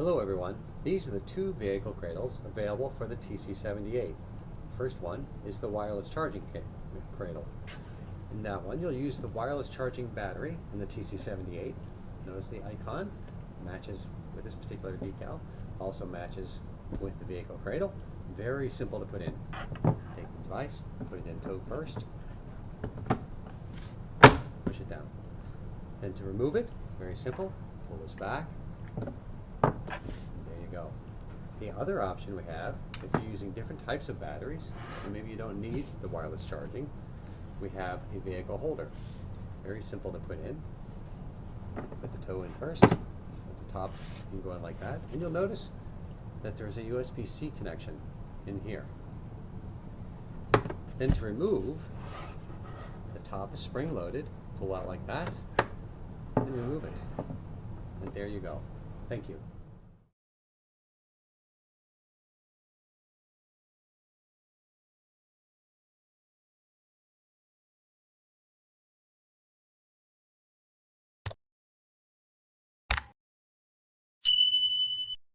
Hello everyone, these are the two vehicle cradles available for the TC78. First one is the wireless charging cradle. In that one you'll use the wireless charging battery in the TC78. Notice the icon matches with this particular decal, also matches with the vehicle cradle. Very simple to put in. Take the device, put it in tow first, push it down. Then to remove it, very simple, pull this back. There you go. The other option we have, if you're using different types of batteries, and maybe you don't need the wireless charging, we have a vehicle holder. Very simple to put in. Put the toe in first. At the top, you can go in like that. And you'll notice that there's a USB-C connection in here. Then to remove, the top is spring-loaded. Pull out like that, and remove it. And there you go. Thank you.